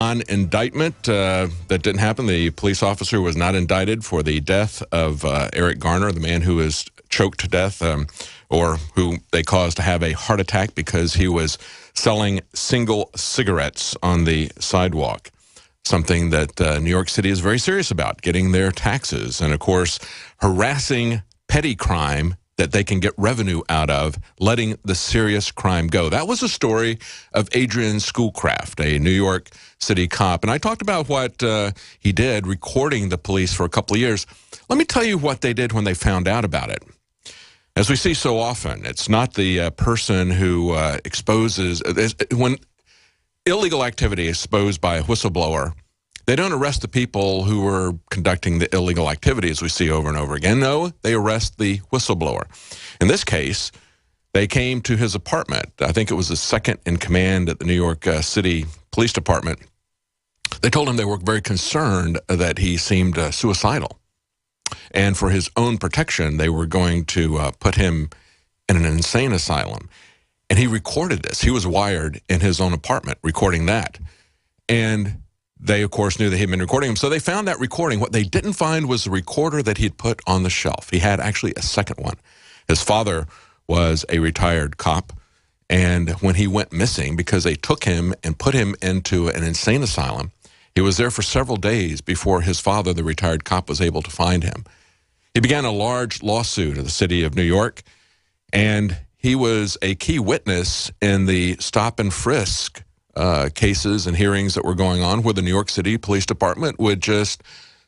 Non-indictment that didn't happen. The police officer was not indicted for the death of Eric Garner, the man who was choked to death, or who they caused to have a heart attack because he was selling single cigarettes on the sidewalk. Something that New York City is very serious about, getting their taxes and, of course, harassing petty crime that they can get revenue out of, letting the serious crime go. That was a story of Adrian Schoolcraft, a New York City cop. And I talked about what he did, recording the police for a couple of years. Let me tell you what they did when they found out about it. As we see so often, it's not the person who exposes, when illegal activity is exposed by a whistleblower, they don't arrest the people who are conducting the illegal activity, as we see over and over again. No, they arrest the whistleblower. In this case, they came to his apartment. I think it was the second in command at the New York City Police Department. They told him they were very concerned that he seemed suicidal. And for his own protection, they were going to put him in an insane asylum. And he recorded this. He was wired in his own apartment recording that. And they, of course, knew that he had been recording him. So they found that recording. What they didn't find was the recorder that he had put on the shelf. He had actually a second one. His father was a retired cop. And when he went missing, because they took him and put him into an insane asylum, he was there for several days before his father, the retired cop, was able to find him. He began a large lawsuit of the city of New York, and he was a key witness in the stop and frisk cases and hearings that were going on, where the New York City Police Department would just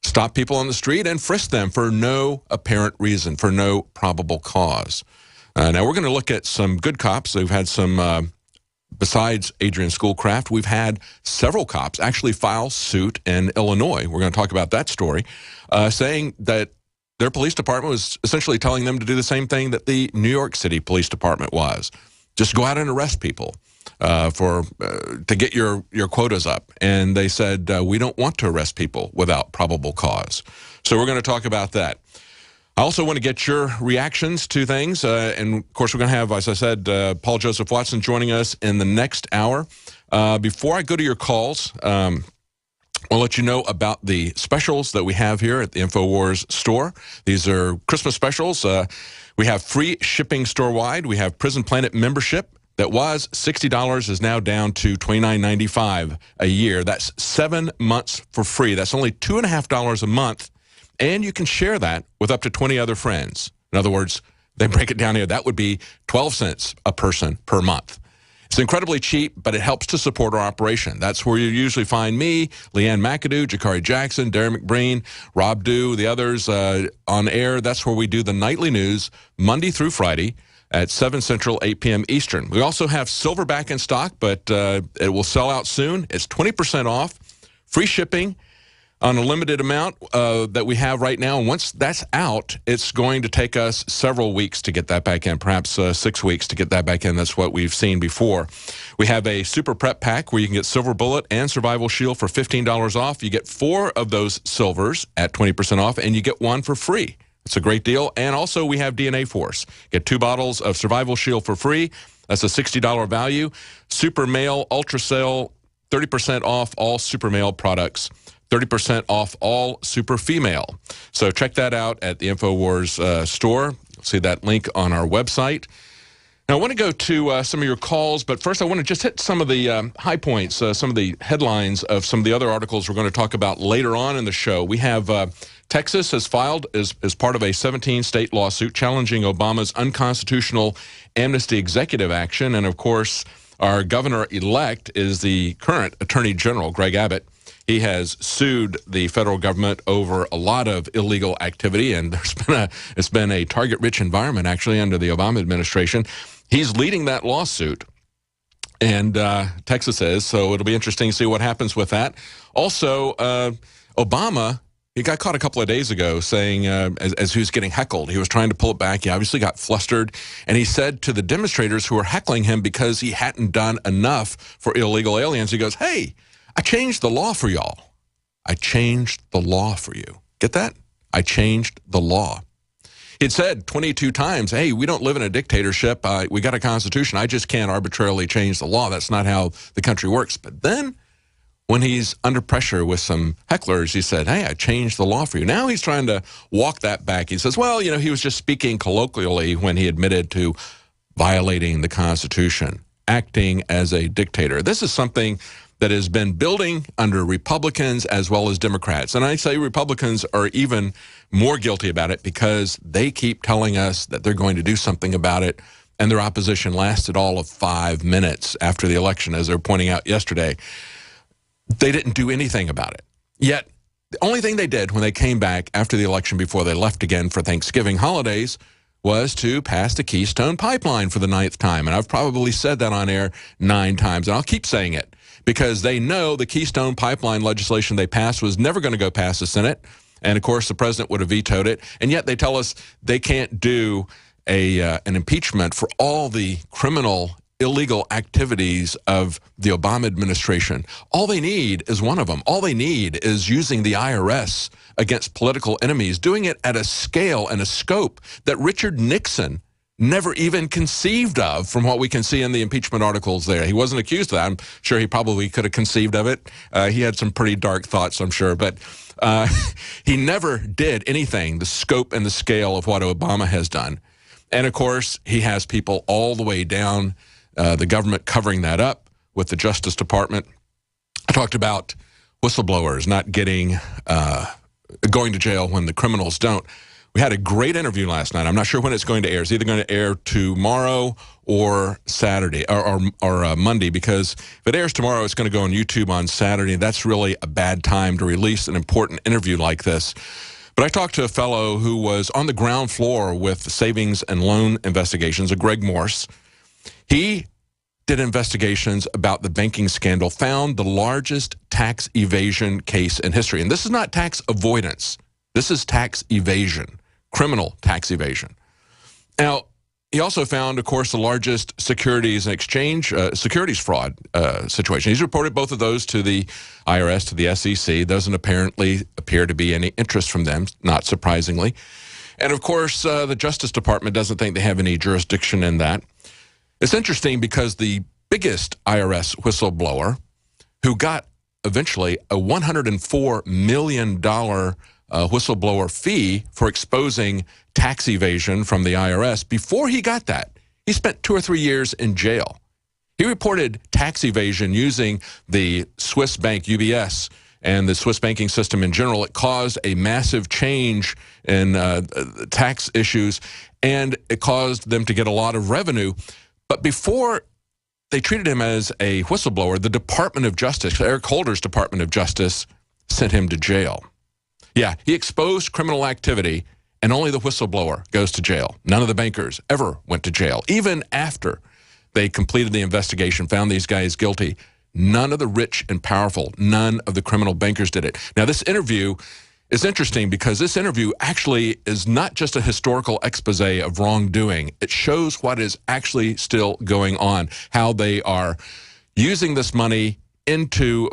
stop people on the street and frisk them for no apparent reason, for no probable cause. Now, we're going to look at some good cops. We've had some, besides Adrian Schoolcraft, we've had several cops actually file suit in Illinois. We're going to talk about that story, saying that their police department was essentially telling them to do the same thing that the New York City Police Department was. Just go out and arrest people to get your quotas up. And they said, we don't want to arrest people without probable cause. So we're going to talk about that. I also want to get your reactions to things. And, of course, we're going to have, as I said, Paul Joseph Watson joining us in the next hour. Before I go to your calls, I'll let you know about the specials that we have here at the InfoWars store. These are Christmas specials. We have free shipping store-wide. We have Prison Planet membership that was $60, is now down to $29.95 a year. That's 7 months for free. That's only $2.50 a month, and you can share that with up to 20 other friends. In other words, they break it down here. That would be 12 cents a person per month. It's incredibly cheap, but it helps to support our operation. That's where you usually find me, Leanne McAdoo, Jakari Jackson, Darren McBreen, Rob Dew, the others on air. That's where we do the nightly news Monday through Friday at 7 Central, 8 p.m. Eastern. We also have Silverback in stock, but it will sell out soon. It's 20% off, free shipping on a limited amount that we have right now. And once that's out, it's going to take us several weeks to get that back in, perhaps 6 weeks to get that back in. That's what we've seen before. We have a super prep pack where you can get Silver Bullet and Survival Shield for $15 off. You get 4 of those silvers at 20% off, and you get 1 for free. It's a great deal. And also we have DNA Force. Get 2 bottles of Survival Shield for free. That's a $60 value. Super Male Ultra Sale, 30% off all Super Male products. 30% off all Super Female. So check that out at the InfoWars store. You'll see that link on our website. Now, I want to go to some of your calls, but first I want to just hit some of the high points, some of the headlines of some of the other articles we're going to talk about later on in the show. We have Texas has filed as part of a 17-state lawsuit challenging Obama's unconstitutional amnesty executive action. And, of course, our governor-elect is the current Attorney General, Greg Abbott. He has sued the federal government over a lot of illegal activity, and it's been a target-rich environment, actually, under the Obama administration. He's leading that lawsuit, and Texas is, so it'll be interesting to see what happens with that. Also, Obama, he got caught a couple of days ago saying, as he was getting heckled, he was trying to pull it back. He obviously got flustered, and he said to the demonstrators who were heckling him because he hadn't done enough for illegal aliens, he goes, hey, I changed the law for y'all. I changed the law for you. Get that? I changed the law. It said 22 times, hey, we don't live in a dictatorship. We got a constitution. I just can't arbitrarily change the law. That's not how the country works. But then when he's under pressure with some hecklers, he said, hey, I changed the law for you. Now he's trying to walk that back. He says, well, you know, he was just speaking colloquially when he admitted to violating the Constitution, acting as a dictator. This is something that has been building under Republicans as well as Democrats. And I say Republicans are even more guilty about it because they keep telling us that they're going to do something about it, and their opposition lasted all of 5 minutes after the election, as they were pointing out yesterday. They didn't do anything about it. Yet, the only thing they did when they came back after the election before they left again for Thanksgiving holidays was to pass the Keystone Pipeline for the 9th time. And I've probably said that on air 9 times, and I'll keep saying it because they know the Keystone Pipeline legislation they passed was never going to go past the Senate. And, of course, the president would have vetoed it. And yet they tell us they can't do an impeachment for all the criminal illegal activities of the Obama administration. All they need is one of them. All they need is using the IRS against political enemies, doing it at a scale and a scope that Richard Nixon never even conceived of, from what we can see in the impeachment articles there. He wasn't accused of that. I'm sure he probably could have conceived of it. He had some pretty dark thoughts, I'm sure, but he never did anything, the scope and the scale of what Obama has done. And, of course, he has people all the way down the government covering that up with the Justice Department. I talked about whistleblowers not getting going to jail when the criminals don't. We had a great interview last night. I'm not sure when it's going to air. It's either going to air tomorrow or Saturday or Monday, because if it airs tomorrow, it's going to go on YouTube on Saturday. That's really a bad time to release an important interview like this. But I talked to a fellow who was on the ground floor with savings and loan investigations, a Greg Morse. He did investigations about the banking scandal, found the largest tax evasion case in history. And this is not tax avoidance. This is tax evasion, criminal tax evasion. Now, he also found, of course, the largest securities and exchange, securities fraud situation. He's reported both of those to the IRS, to the SEC. Doesn't apparently appear to be any interest from them, not surprisingly. And, of course, the Justice Department doesn't think they have any jurisdiction in that. It's interesting because the biggest IRS whistleblower, who got eventually a $104 million whistleblower fee for exposing tax evasion from the IRS, before he got that, he spent 2 or 3 years in jail. He reported tax evasion using the Swiss bank UBS and the Swiss banking system in general. It caused a massive change in tax issues, and it caused them to get a lot of revenue. But before they treated him as a whistleblower, the Department of Justice, Eric Holder's Department of Justice, sent him to jail. Yeah, he exposed criminal activity, and only the whistleblower goes to jail. None of the bankers ever went to jail. Even after they completed the investigation, found these guys guilty, none of the rich and powerful, none of the criminal bankers did it. Now, this interview is interesting because this interview actually is not just a historical expose of wrongdoing. It shows what is actually still going on, how they are using this money into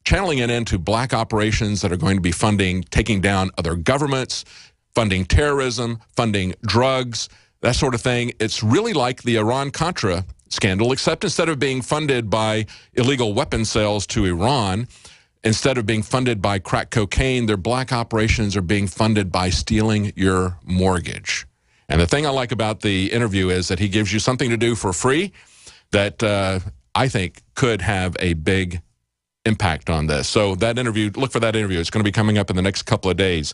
channeling it into black operations that are going to be funding, taking down other governments, funding terrorism, funding drugs, that sort of thing. It's really like the Iran-Contra scandal, except instead of being funded by illegal weapon sales to Iran, instead of being funded by crack cocaine, their black operations are being funded by stealing your mortgage. And the thing I like about the interview is that he gives you something to do for free that I think could have a big impact on this. So that interview, look for that interview. It's going to be coming up in the next couple of days.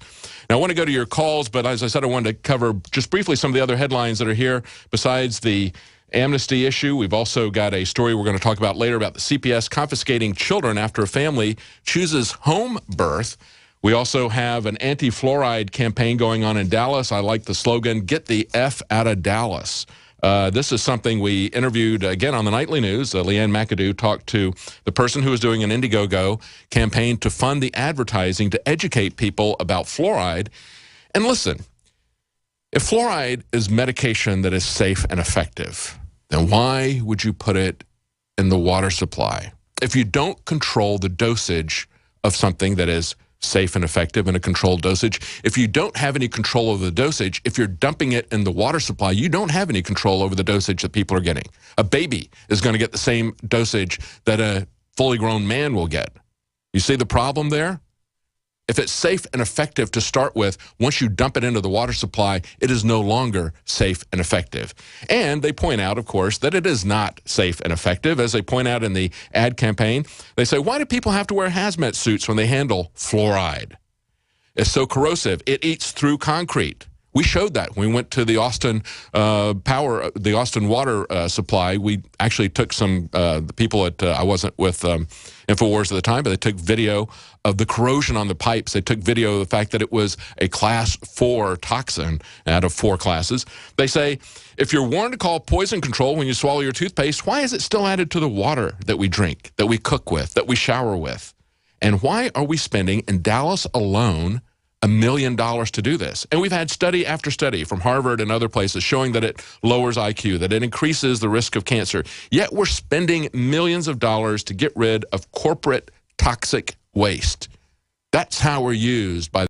Now, I want to go to your calls, but as I said, I wanted to cover just briefly some of the other headlines that are here. Besides the amnesty issue, we've also got a story we're going to talk about later about the CPS confiscating children after a family chooses home birth. We also have an anti-fluoride campaign going on in Dallas. I like the slogan, "Get the F out of Dallas." This is something we interviewed, again, on the Nightly News. Leanne McAdoo talked to the person who was doing an Indiegogo campaign to fund the advertising to educate people about fluoride. And listen, if fluoride is medication that is safe and effective, then why would you put it in the water supply? If you don't control the dosage of something that is safe and effective in a controlled dosage, if you don't have any control over the dosage, if you're dumping it in the water supply, you don't have any control over the dosage that people are getting. A baby is going to get the same dosage that a fully grown man will get. You see the problem there? If it's safe and effective to start with, once you dump it into the water supply, it is no longer safe and effective. And they point out, of course, that it is not safe and effective. As they point out in the ad campaign, they say, why do people have to wear hazmat suits when they handle fluoride? It's so corrosive. It eats through concrete. We showed that when we went to the Austin Austin water supply. We actually took some the people at I wasn't with InfoWars at the time, but they took video of the corrosion on the pipes. They took video of the fact that it was a class 4 toxin out of 4 classes. They say, if you're warned to call poison control when you swallow your toothpaste, why is it still added to the water that we drink, that we cook with, that we shower with? And why are we spending in Dallas alone $1 million to do this? And we've had study after study from Harvard and other places showing that it lowers IQ, that it increases the risk of cancer. Yet we're spending millions of dollars to get rid of corporate toxic waste. That's how we're used by